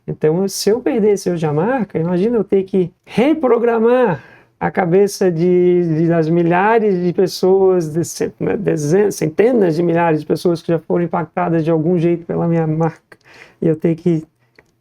Então, se eu perdesse hoje a marca, imagina eu ter que reprogramar a cabeça das milhares de pessoas, centenas de milhares de pessoas que já foram impactadas de algum jeito pela minha marca. E eu ter que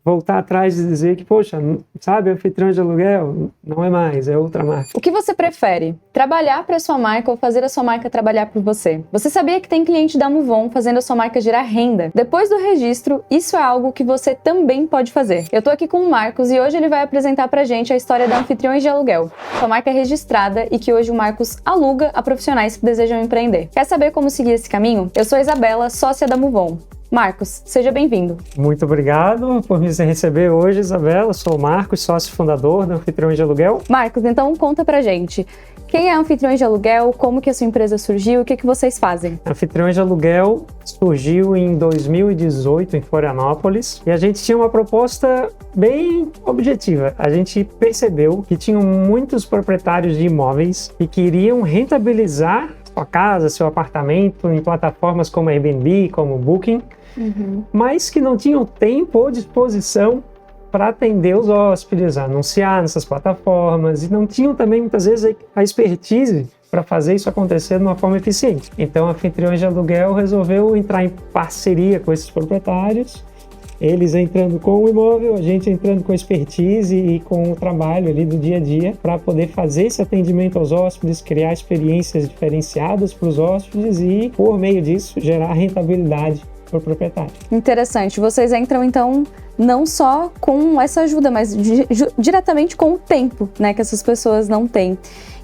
voltar atrás e dizer que, poxa, sabe, anfitrião de aluguel não é mais, é outra marca. O que você prefere? Trabalhar para a sua marca ou fazer a sua marca trabalhar por você? Você sabia que tem cliente da Muvon fazendo a sua marca gerar renda? Depois do registro, isso é algo que você também pode fazer. Eu tô aqui com o Marcos e hoje ele vai apresentar pra gente a história da Anfitriões de Aluguel, sua marca registrada e que hoje o Marcos aluga a profissionais que desejam empreender. Quer saber como seguir esse caminho? Eu sou a Isabela, sócia da Muvon. Marcos, seja bem-vindo. Muito obrigado por me receber hoje, Isabela. Sou o Marcos, sócio fundador da Anfitriões de Aluguel. Marcos, então conta pra gente. Quem é Anfitriões de Aluguel? Como que a sua empresa surgiu? O que vocês fazem? Anfitriões de Aluguel surgiu em 2018 em Florianópolis e a gente tinha uma proposta bem objetiva. A gente percebeu que tinham muitos proprietários de imóveis que queriam rentabilizar sua casa, seu apartamento em plataformas como Airbnb, como Booking, mas que não tinham tempo ou disposição para atender os hóspedes, anunciar nessas plataformas e não tinham também muitas vezes a expertise para fazer isso acontecer de uma forma eficiente. Então a Anfitriões de Aluguel resolveu entrar em parceria com esses proprietários, eles entrando com o imóvel, a gente entrando com expertise e com o trabalho ali do dia a dia para poder fazer esse atendimento aos hóspedes, criar experiências diferenciadas para os hóspedes e, por meio disso, gerar rentabilidade para o proprietário. Interessante. Vocês entram, então, não só com essa ajuda, mas diretamente com o tempo, né, que essas pessoas não têm.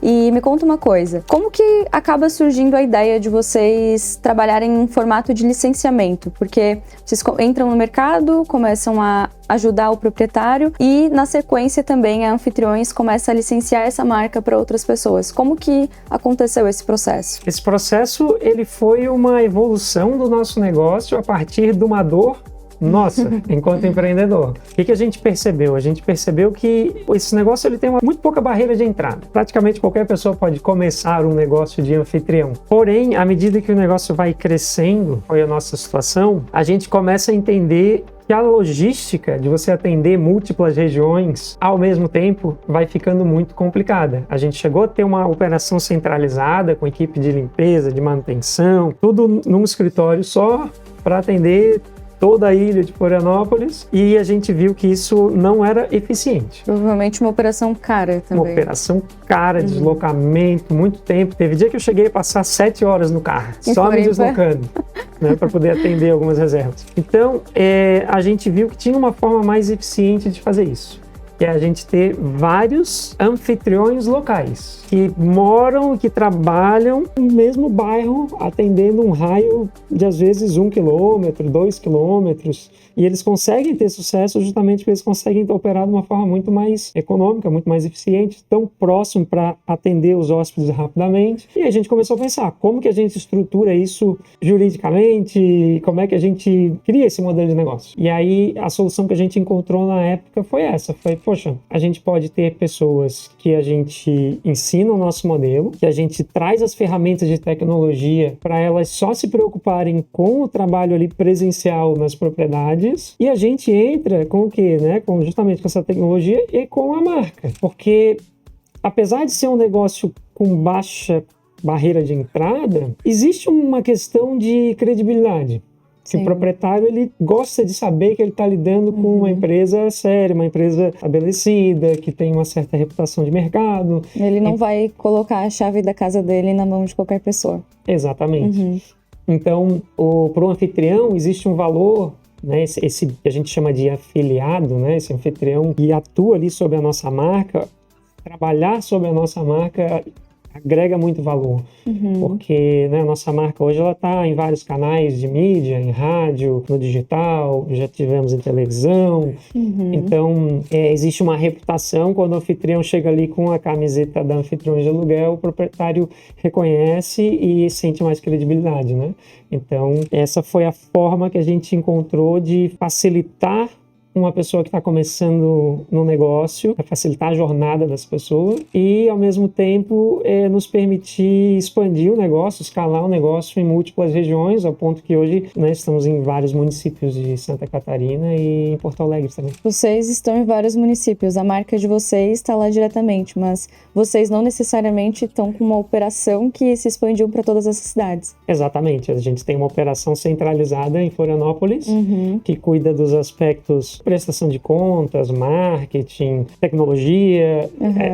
E me conta uma coisa, como que acaba surgindo a ideia de vocês trabalharem em formato de licenciamento? Porque vocês entram no mercado, começam a ajudar o proprietário e, na sequência, também a Anfitriões começa a licenciar essa marca para outras pessoas. Como que aconteceu esse processo? Esse processo, ele foi uma evolução do nosso negócio a partir de uma dor nossa, enquanto empreendedor. O que a gente percebeu? A gente percebeu que esse negócio ele tem muito pouca barreira de entrada. Praticamente qualquer pessoa pode começar um negócio de anfitrião. Porém, à medida que o negócio vai crescendo, foi a nossa situação, a gente começa a entender que a logística de você atender múltiplas regiões ao mesmo tempo vai ficando muito complicada. A gente chegou a ter uma operação centralizada com equipe de limpeza, de manutenção, tudo num escritório só para atender toda a ilha de Florianópolis, e a gente viu que isso não era eficiente. Provavelmente uma operação cara também. Uma operação cara, deslocamento, muito tempo. Teve dia que eu cheguei a passar 7 horas no carro, só me deslocando, né, para poder atender algumas reservas. Então, a gente viu que tinha uma forma mais eficiente de fazer isso, que é a gente ter vários anfitriões locais que moram, que trabalham no mesmo bairro, atendendo um raio de, às vezes, 1 quilômetro, 2 quilômetros, e eles conseguem ter sucesso justamente porque eles conseguem operar de uma forma muito mais econômica, muito mais eficiente, tão próximo para atender os hóspedes rapidamente. E a gente começou a pensar, como que a gente estrutura isso juridicamente, como é que a gente cria esse modelo de negócio? E aí, a solução que a gente encontrou na época foi essa, poxa, a gente pode ter pessoas que a gente ensina o nosso modelo, que a gente traz as ferramentas de tecnologia para elas só se preocuparem com o trabalho ali presencial nas propriedades, e a gente entra com o quê, né? Justamente com essa tecnologia e com a marca, porque apesar de ser um negócio com baixa barreira de entrada, existe uma questão de credibilidade. Que o proprietário ele gosta de saber que ele está lidando com uma empresa séria, uma empresa estabelecida, que tem uma certa reputação de mercado. Ele não vai colocar a chave da casa dele na mão de qualquer pessoa. Exatamente. Então, para o anfitrião existe um valor, né, esse que a gente chama de afiliado, né, esse anfitrião que atua ali sobre a nossa marca. Trabalhar sobre a nossa marca agrega muito valor, porque, né, a nossa marca hoje ela está em vários canais de mídia, em rádio, no digital, já tivemos em televisão, então existe uma reputação. Quando o anfitrião chega ali com a camiseta da Anfitriões de Aluguel, o proprietário reconhece e sente mais credibilidade, né? Então essa foi a forma que a gente encontrou de facilitar uma pessoa que está começando no negócio, para facilitar a jornada dessa pessoa e, ao mesmo tempo, nos permitir expandir o negócio, escalar o negócio em múltiplas regiões, ao ponto que hoje, né, estamos em vários municípios de Santa Catarina e em Porto Alegre também. Vocês estão em vários municípios, a marca de vocês está lá diretamente, mas vocês não necessariamente estão com uma operação que se expandiu para todas essas cidades. Exatamente, a gente tem uma operação centralizada em Florianópolis, que cuida dos aspectos prestação de contas, marketing, tecnologia.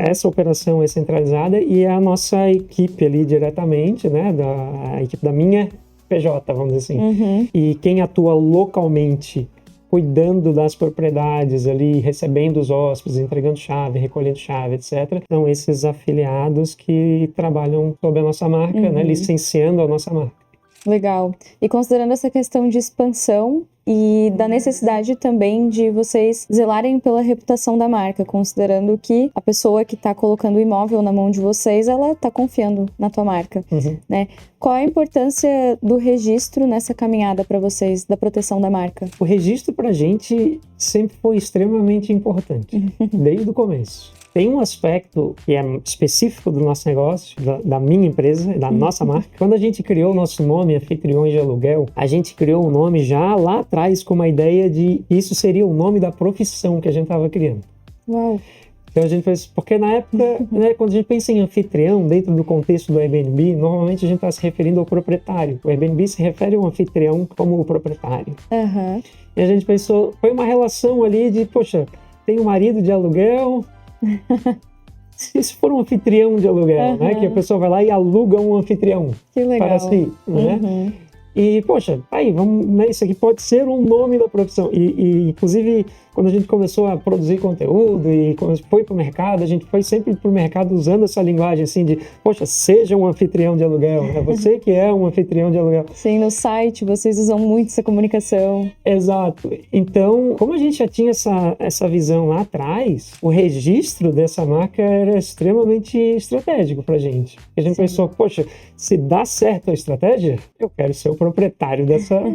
Essa operação é centralizada e é a nossa equipe ali diretamente, né, a equipe da minha PJ, vamos dizer assim. E quem atua localmente, cuidando das propriedades ali, recebendo os hóspedes, entregando chave, recolhendo chave, etc. São esses afiliados que trabalham sob a nossa marca, né, licenciando a nossa marca. Legal. E considerando essa questão de expansão e da necessidade também de vocês zelarem pela reputação da marca, considerando que a pessoa que está colocando o imóvel na mão de vocês, ela está confiando na tua marca, né? Qual a importância do registro nessa caminhada para vocês, da proteção da marca? O registro para a gente sempre foi extremamente importante, desde o começo. Tem um aspecto que é específico do nosso negócio, da minha empresa, da nossa marca. Quando a gente criou o nosso nome, Anfitriões de Aluguel, a gente criou o nome já lá atrás com uma ideia de isso seria o nome da profissão que a gente estava criando. Uau! Então a gente fez, porque na época, né, quando a gente pensa em anfitrião, dentro do contexto do Airbnb, normalmente a gente está se referindo ao proprietário. O Airbnb se refere ao anfitrião como o proprietário. E a gente pensou, foi uma relação ali de, poxa, tem um marido de aluguel... Se for um anfitrião de aluguel, né? Que a pessoa vai lá e aluga um anfitrião para si, né? E, poxa, aí, vamos, né, isso aqui pode ser um nome da profissão. E inclusive, quando a gente começou a produzir conteúdo e foi para o mercado, a gente foi sempre para o mercado usando essa linguagem assim de, poxa, seja um anfitrião de aluguel, né? Você que é um anfitrião de aluguel. Sim, no site vocês usam muito essa comunicação. Exato. Então, como a gente já tinha essa visão lá atrás, o registro dessa marca era extremamente estratégico para a gente. A gente pensou, poxa, se dá certo a estratégia, eu quero ser o proprietário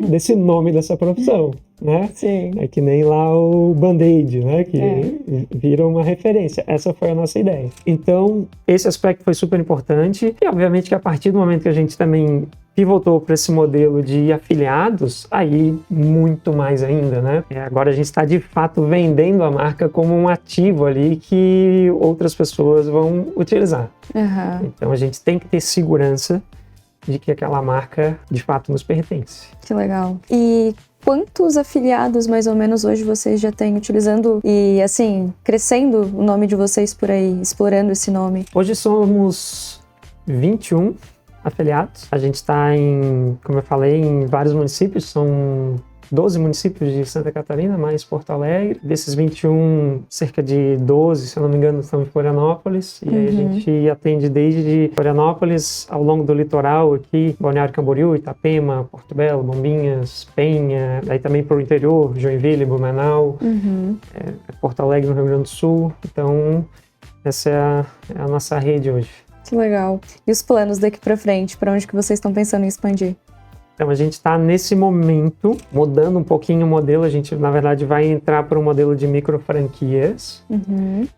desse nome, dessa profissão, né? Sim. É que nem lá o Band-Aid, né? Que vira uma referência. Essa foi a nossa ideia. Então, esse aspecto foi super importante e, obviamente, que a partir do momento que a gente também pivotou para esse modelo de afiliados, aí muito mais ainda, né? Agora a gente está de fato vendendo a marca como um ativo ali que outras pessoas vão utilizar. Então a gente tem que ter segurança de que aquela marca de fato nos pertence. Que legal. E quantos afiliados mais ou menos hoje vocês já têm utilizando e assim, crescendo o nome de vocês por aí, explorando esse nome? Hoje somos 21 afiliados. A gente está como eu falei, em vários municípios, são 12 municípios de Santa Catarina, mais Porto Alegre. Desses 21, cerca de 12, se eu não me engano, estão em Florianópolis. E aí a gente atende desde Florianópolis, ao longo do litoral aqui, Balneário Camboriú, Itapema, Porto Belo, Bombinhas, Penha, aí também para o interior, Joinville, Blumenau, Porto Alegre, no Rio Grande do Sul. Então, essa é a nossa rede hoje. Que legal. E os planos daqui para frente? Para onde que vocês estão pensando em expandir? Então, a gente está nesse momento, mudando um pouquinho o modelo. A gente, na verdade, vai entrar para um modelo de micro franquias.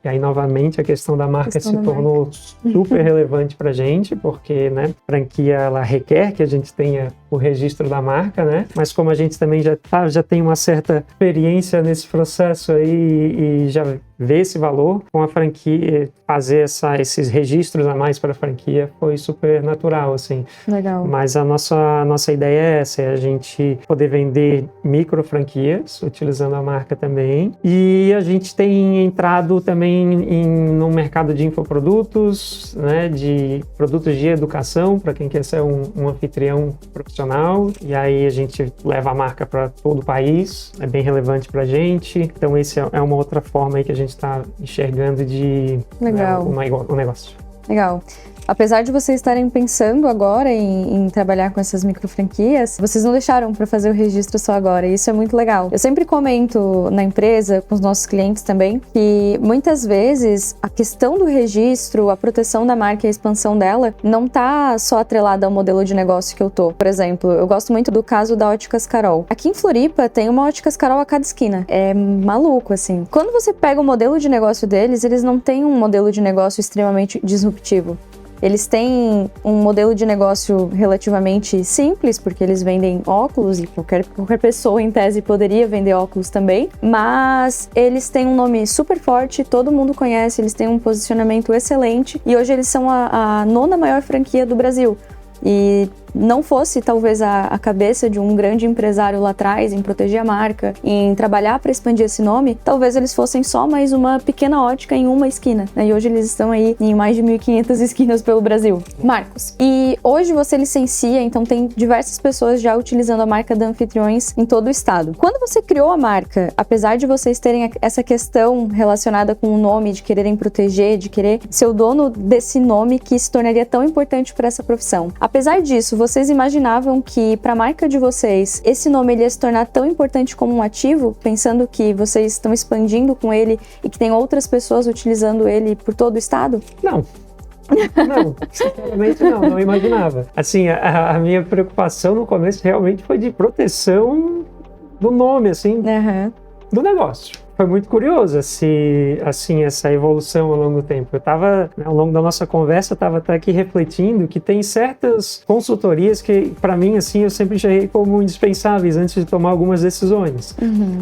E aí, novamente, a questão da marca se tornou super relevante para a gente, porque, né, franquia, ela requer que a gente tenha o registro da marca, né? Mas como a gente também já tem uma certa experiência nesse processo aí e já vê esse valor, com a franquia, fazer esses registros a mais para a franquia foi super natural, assim. Legal. Mas a nossa ideia é essa, é a gente poder vender micro franquias, utilizando a marca também. E a gente tem entrado também no mercado de infoprodutos, né, de produtos de educação, para quem quer ser um anfitrião profissional. E aí a gente leva a marca para todo o país, é bem relevante para a gente. Então esse é uma outra forma aí que a gente está enxergando de Legal. O negócio. Legal. apesar de vocês estarem pensando agora em trabalhar com essas micro franquias, vocês não deixaram para fazer o registro só agora, e isso é muito legal. Eu sempre comento na empresa, com os nossos clientes também, que muitas vezes a questão do registro, a proteção da marca e a expansão dela não tá só atrelada ao modelo de negócio que eu tô. Por exemplo, eu gosto muito do caso da Óticas Carol. Aqui em Floripa tem uma Óticas Carol a cada esquina. É maluco, assim. Quando você pega o modelo de negócio deles, eles não têm um modelo de negócio extremamente disruptivo. Eles têm um modelo de negócio relativamente simples, porque eles vendem óculos e qualquer pessoa, em tese, poderia vender óculos também, mas eles têm um nome super forte, todo mundo conhece, eles têm um posicionamento excelente e hoje eles são a 9ª maior franquia do Brasil. E não fosse talvez a cabeça de um grande empresário lá atrás em proteger a marca, em trabalhar para expandir esse nome, talvez eles fossem só mais uma pequena ótica em uma esquina, né? E hoje eles estão aí em mais de 1.500 esquinas pelo Brasil. Marcos, e hoje você licencia, então tem diversas pessoas já utilizando a marca da Anfitriões em todo o estado. Quando você criou a marca, apesar de vocês terem essa questão relacionada com o nome, de quererem proteger, de querer ser o dono desse nome que se tornaria tão importante para essa profissão, apesar disso, vocês imaginavam que para a marca de vocês, esse nome ele ia se tornar tão importante como um ativo, pensando que vocês estão expandindo com ele e que tem outras pessoas utilizando ele por todo o estado? Não, sinceramente não imaginava. Assim, a minha preocupação no começo realmente foi de proteção do nome, assim, do negócio. Foi muito curioso essa evolução ao longo do tempo. Eu estava, ao longo da nossa conversa, eu estava até aqui refletindo que tem certas consultorias que, para mim, assim, eu sempre enxerguei como indispensáveis antes de tomar algumas decisões.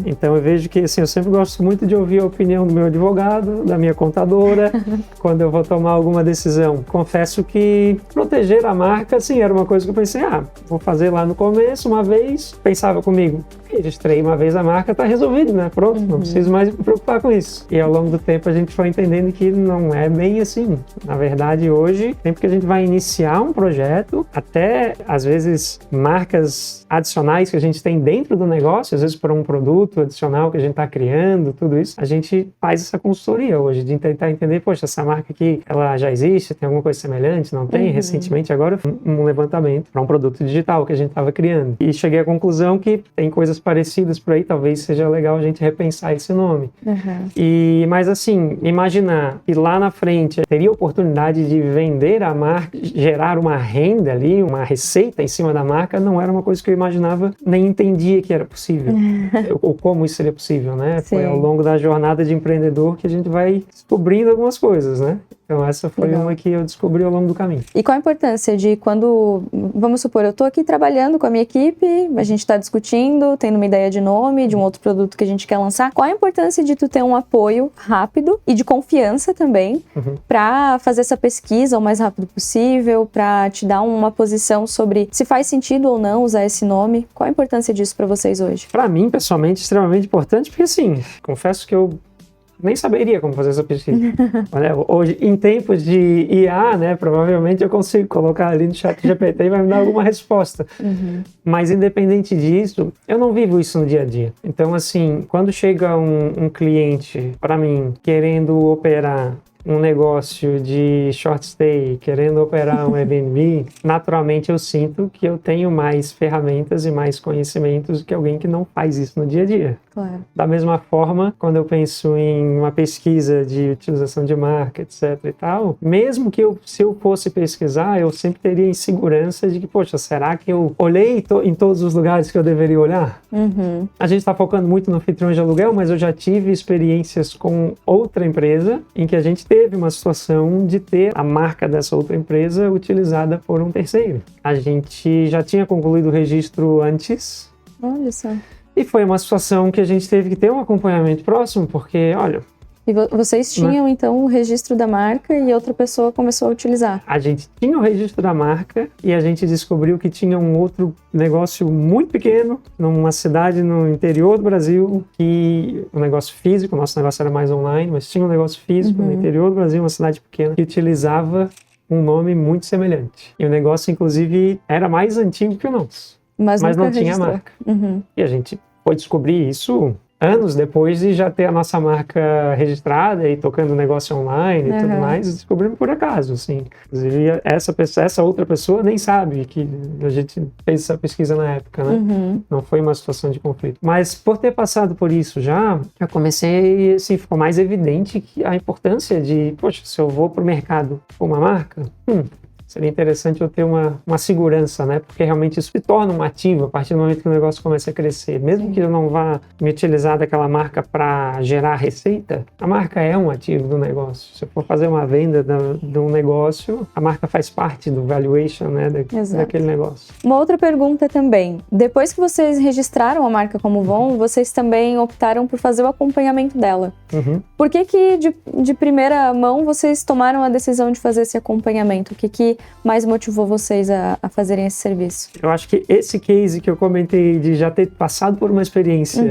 Então eu vejo que, assim, eu sempre gosto muito de ouvir a opinião do meu advogado, da minha contadora, quando eu vou tomar alguma decisão. Confesso que proteger a marca, assim, era uma coisa que eu pensei, vou fazer lá no começo, uma vez, pensava comigo, registrei uma vez a marca, tá resolvido, né? Pronto, não preciso mais me preocupar com isso. E ao longo do tempo a gente foi entendendo que não é bem assim. Na verdade, hoje, sempre que a gente vai iniciar um projeto, até às vezes marcas adicionais que a gente tem dentro do negócio, às vezes para um produto adicional que a gente está criando, tudo isso, a gente faz essa consultoria hoje, de tentar entender, poxa, essa marca aqui, ela já existe, tem alguma coisa semelhante, não tem? Recentemente agora eu fiz um levantamento para um produto digital que a gente estava criando. E cheguei à conclusão que tem coisas parecidas por aí, talvez seja legal a gente repensar esse nome. Mas assim, imaginar que lá na frente teria oportunidade de vender a marca, gerar uma renda ali, uma receita em cima da marca, não era uma coisa que eu imaginava, nem entendia que era possível, ou como isso seria possível, né? Sim. Foi ao longo da jornada de empreendedor que a gente vai descobrindo algumas coisas, né? Então essa foi uma que eu descobri ao longo do caminho. E qual a importância de quando, vamos supor, eu estou aqui trabalhando com a minha equipe, a gente está discutindo, tendo uma ideia de nome, de um outro produto que a gente quer lançar, qual a importância de tu ter um apoio rápido e de confiança também para fazer essa pesquisa o mais rápido possível, para te dar uma posição sobre se faz sentido ou não usar esse nome? Qual a importância disso para vocês hoje? Para mim, pessoalmente, extremamente importante, porque assim, confesso que eu nem saberia como fazer essa pesquisa. Hoje, em tempos de IA, né, provavelmente eu consigo colocar ali no chat GPT e vai me dar alguma resposta. Mas independente disso, eu não vivo isso no dia a dia. Então, assim, quando chega um cliente para mim querendo operar um negócio de short stay, querendo operar um Airbnb, naturalmente eu sinto que eu tenho mais ferramentas e mais conhecimentos do que alguém que não faz isso no dia a dia. Claro. Da mesma forma, quando eu penso em uma pesquisa de utilização de marca, etc e tal, mesmo que se eu fosse pesquisar, eu sempre teria insegurança de que, poxa, será que eu olhei em todos os lugares que eu deveria olhar? A gente está focando muito no anfitriões de aluguel, mas eu já tive experiências com outra empresa em que a gente teve uma situação de ter a marca dessa outra empresa utilizada por um terceiro. A gente já tinha concluído o registro antes. Olha só. E foi uma situação que a gente teve que ter um acompanhamento próximo, porque, olha... E vocês tinham, então, o registro da marca e outra pessoa começou a utilizar? A gente tinha o registro da marca e a gente descobriu que tinha um outro negócio muito pequeno, numa cidade no interior do Brasil, que um negócio físico, o nosso negócio era mais online, mas tinha um negócio físico no interior do Brasil, uma cidade pequena, que utilizava um nome muito semelhante. E o negócio, inclusive, era mais antigo que o nosso. Mas não tinha marca. E a gente foi descobrir isso anos depois de já ter a nossa marca registrada e tocando negócio online e tudo mais, descobrimos por acaso, assim. Inclusive, essa outra pessoa nem sabe que a gente fez essa pesquisa na época, né? Não foi uma situação de conflito. Mas por ter passado por isso já, eu comecei, assim, ficou mais evidente que a importância de, poxa, se eu vou pro mercado com uma marca, seria interessante eu ter uma segurança, né? Porque realmente isso se torna um ativo a partir do momento que o negócio começa a crescer. Mesmo que eu não vá me utilizar daquela marca para gerar receita, a marca é um ativo do negócio. Se eu for fazer uma venda de um negócio, a marca faz parte do valuation, né? Daquele negócio. Uma outra pergunta também. Depois que vocês registraram a marca como Von, vocês também optaram por fazer o acompanhamento dela. Por que de primeira mão vocês tomaram a decisão de fazer esse acompanhamento? O que mais motivou vocês a fazerem esse serviço? Eu acho que esse case que eu comentei de já ter passado por uma experiência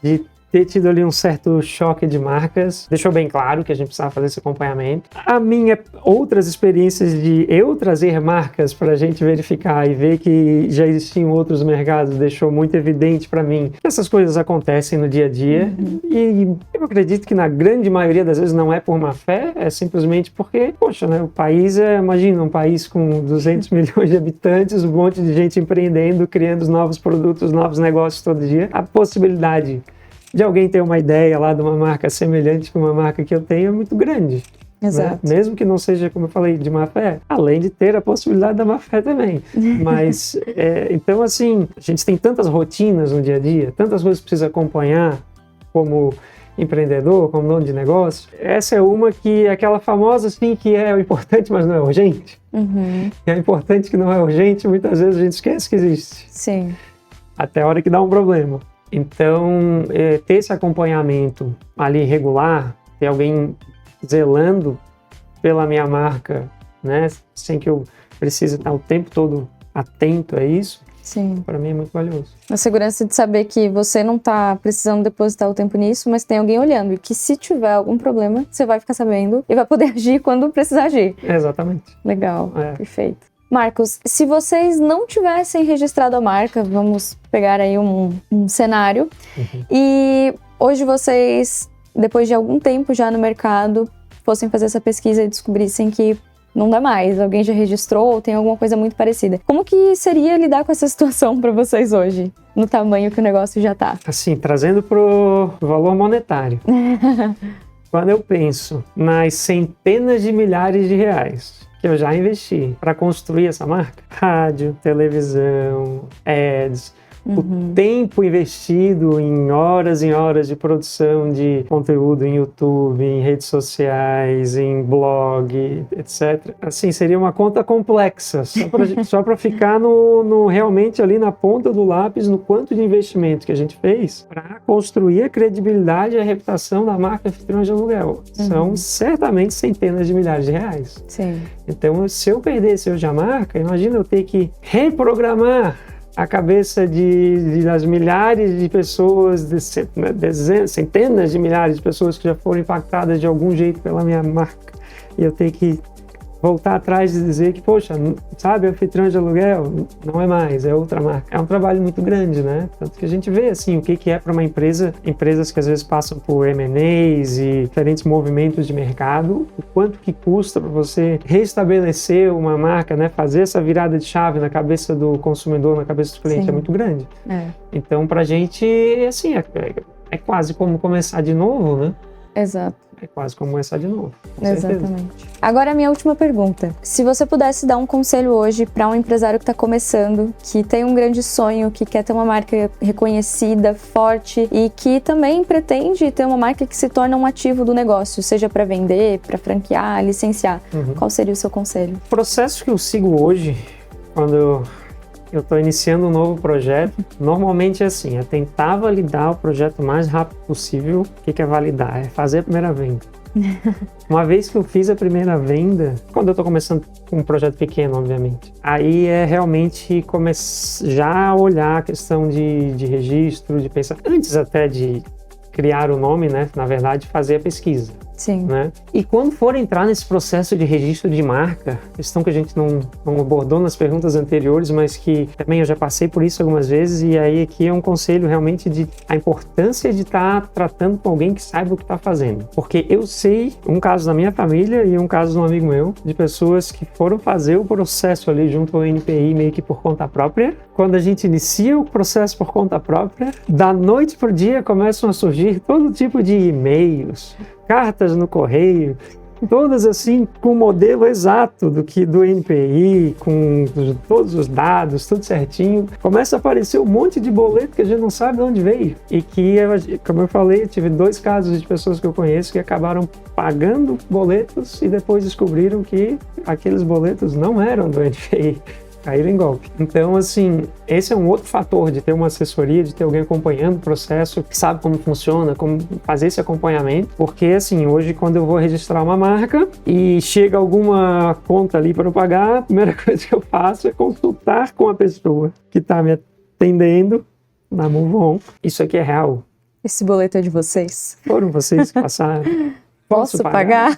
de ter tido ali um certo choque de marcas, deixou bem claro que a gente precisava fazer esse acompanhamento. A minha outras experiências de eu trazer marcas para a gente verificar e ver que já existiam outros mercados deixou muito evidente para mim que essas coisas acontecem no dia a dia e eu acredito que na grande maioria das vezes não é por má fé, é simplesmente porque, poxa, né, o país imagina um país com 200 milhões de habitantes, um monte de gente empreendendo, criando novos produtos, novos negócios todo dia, a possibilidade de alguém ter uma ideia lá de uma marca semelhante com uma marca que eu tenho é muito grande. Exato. Né? Mesmo que não seja, como eu falei, de má fé, além de ter a possibilidade da má fé também. Mas, então assim, a gente tem tantas rotinas no dia a dia, tantas coisas que precisa acompanhar como empreendedor, como dono de negócio. Essa é uma que é aquela famosa assim, que é o importante, mas não é urgente. É importante que não é urgente, muitas vezes a gente esquece que existe. Sim. Até a hora que dá um problema. Então, ter esse acompanhamento ali regular, ter alguém zelando pela minha marca, né, sem que eu precise estar o tempo todo atento a isso, para mim é muito valioso. A segurança de saber que você não está precisando depositar o tempo nisso, mas tem alguém olhando e que se tiver algum problema, você vai ficar sabendo e vai poder agir quando precisar agir. Exatamente. Legal, perfeito. Marcos, se vocês não tivessem registrado a marca, vamos pegar aí um cenário, e hoje vocês, depois de algum tempo já no mercado, fossem fazer essa pesquisa e descobrissem que não dá mais, alguém já registrou ou tem alguma coisa muito parecida. Como que seria lidar com essa situação para vocês hoje, no tamanho que o negócio já está? Assim, trazendo pro valor monetário. Quando eu penso nas centenas de milhares de reais que eu já investi para construir essa marca, rádio, televisão, ads, o tempo investido em horas de produção de conteúdo em YouTube, em redes sociais, em blog, etc. Assim, seria uma conta complexa, só para ficar realmente ali na ponta do lápis, no quanto de investimento que a gente fez para construir a credibilidade e a reputação da marca Anfitriões de Aluguel. São certamente centenas de milhares de reais. Sim. Então, se eu perdesse hoje a marca, imagina eu ter que reprogramar a cabeça das milhares de pessoas, centenas de milhares de pessoas que já foram impactadas de algum jeito pela minha marca. E eu tenho que voltar atrás e dizer que, poxa, sabe, Anfitriões de Aluguel não é mais, é outra marca. É um trabalho muito grande, né? Tanto que a gente vê, assim, o que é para uma empresas que às vezes passam por M&As e diferentes movimentos de mercado, o quanto que custa para você restabelecer uma marca, né? Fazer essa virada de chave na cabeça do consumidor, na cabeça do cliente, é muito grande. Então, pra gente, assim, é quase como começar de novo, né? Exato. É quase como começar de novo. Exatamente. Agora a minha última pergunta. Se você pudesse dar um conselho hoje para um empresário que está começando, que tem um grande sonho, que quer ter uma marca reconhecida, forte e que também pretende ter uma marca que se torne um ativo do negócio, seja para vender, para franquear, licenciar, qual seria o seu conselho? O processo que eu sigo hoje, quando eu estou iniciando um novo projeto, normalmente é assim, é tentar validar o projeto o mais rápido possível. O que é validar? É fazer a primeira venda. Uma vez que eu fiz a primeira venda, quando eu estou começando com um projeto pequeno, obviamente, aí é realmente já olhar a questão de registro, de pensar, antes até de criar o nome, né? Na verdade, fazer a pesquisa. Sim. Né? E quando for entrar nesse processo de registro de marca, questão que a gente não abordou nas perguntas anteriores, mas que também eu já passei por isso algumas vezes, e aí aqui é um conselho realmente de a importância de estar tratando com alguém que saiba o que está fazendo. Porque eu sei um caso da minha família e um caso de um amigo meu, de pessoas que foram fazer o processo ali junto ao NPI meio que por conta própria. Quando a gente inicia o processo por conta própria, da noite para o dia começam a surgir todo tipo de e-mails, cartas no correio, todas assim com o modelo exato do NPI, com todos os dados, tudo certinho. Começa a aparecer um monte de boleto que a gente não sabe de onde veio. E que, como eu falei, eu tive 2 casos de pessoas que eu conheço que acabaram pagando boletos e depois descobriram que aqueles boletos não eram do NPI. Caíram em golpe. Então, assim, esse é um outro fator de ter uma assessoria, de ter alguém acompanhando o processo, que sabe como funciona, como fazer esse acompanhamento, porque, assim, hoje, quando eu vou registrar uma marca e chega alguma conta ali para eu pagar, a primeira coisa que eu faço é consultar com a pessoa que está me atendendo na MoveOn. Isso aqui é real? Esse boleto é de vocês? Foram vocês que passaram? Posso pagar?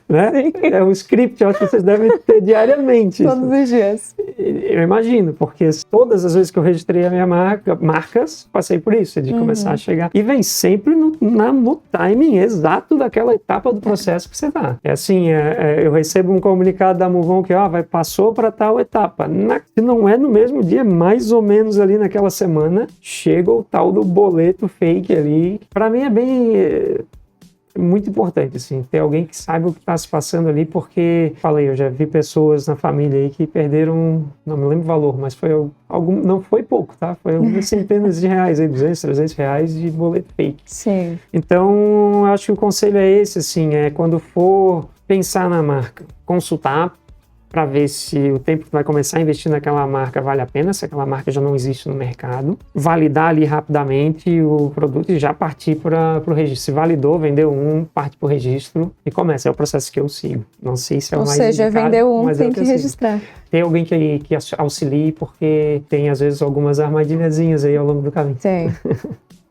Né? É um script, eu acho que vocês devem ter diariamente. Todos os dias. Eu imagino, porque todas as vezes que eu registrei a minha marcas, passei por isso, de começar a chegar. E vem sempre no timing exato daquela etapa do processo que você está. É assim, eu recebo um comunicado da MoveOn que passou para tal etapa. Se não é no mesmo dia, mais ou menos ali naquela semana, chega o tal do boleto fake ali. Para mim é bem... muito importante, assim, ter alguém que saiba o que está se passando ali, porque, falei, eu já vi pessoas na família aí que perderam, não me lembro o valor, mas foi não foi pouco, tá? Foi algumas centenas de reais, aí, 200, 300 reais de boleto fake. Sim. Então, eu acho que o conselho é esse, assim, quando for pensar na marca, consultar para ver se o tempo que vai começar a investir naquela marca vale a pena, se aquela marca já não existe no mercado. Validar ali rapidamente o produto e já partir para o registro. Se validou, vendeu parte para o registro e começa. É o processo que eu sigo. Não sei se é o mais indicado. Ou seja, vendeu tem que registrar. Tem alguém que auxilie, porque tem, às vezes, algumas armadilhazinhas aí ao longo do caminho. Tem.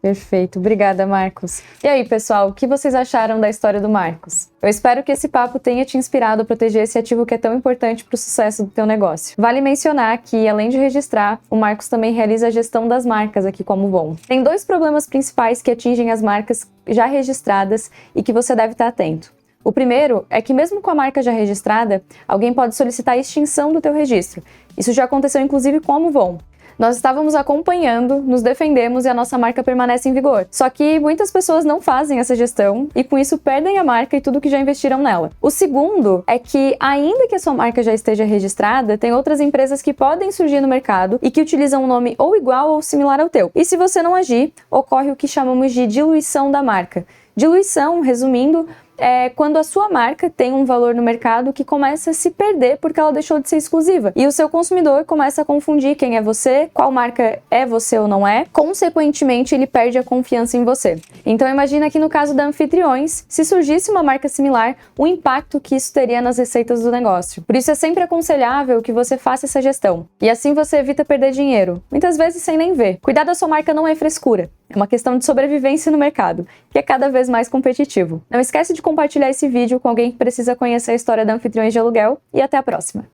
Perfeito. Obrigada, Marcos. E aí, pessoal, o que vocês acharam da história do Marcos? Eu espero que esse papo tenha te inspirado a proteger esse ativo que é tão importante para o sucesso do teu negócio. Vale mencionar que, além de registrar, o Marcos também realiza a gestão das marcas aqui como MoveOn. Tem 2 problemas principais que atingem as marcas já registradas e que você deve estar atento. O primeiro é que, mesmo com a marca já registrada, alguém pode solicitar a extinção do teu registro. Isso já aconteceu, inclusive, com a MoveOn. Nós estávamos acompanhando, nos defendemos e a nossa marca permanece em vigor. Só que muitas pessoas não fazem essa gestão e com isso perdem a marca e tudo que já investiram nela. O segundo é que, ainda que a sua marca já esteja registrada, tem outras empresas que podem surgir no mercado e que utilizam um nome ou igual ou similar ao teu. E se você não agir, ocorre o que chamamos de diluição da marca. Diluição, resumindo, é quando a sua marca tem um valor no mercado que começa a se perder porque ela deixou de ser exclusiva. E o seu consumidor começa a confundir quem é você, qual marca é você ou não é. Consequentemente, ele perde a confiança em você. Então imagina que no caso da Anfitriões, se surgisse uma marca similar, o impacto que isso teria nas receitas do negócio. Por isso é sempre aconselhável que você faça essa gestão. E assim você evita perder dinheiro, muitas vezes sem nem ver. Cuidar da sua marca não é frescura. É uma questão de sobrevivência no mercado, que é cada vez mais competitivo. Não esquece de compartilhar esse vídeo com alguém que precisa conhecer a história da Anfitriões de Aluguel e até a próxima!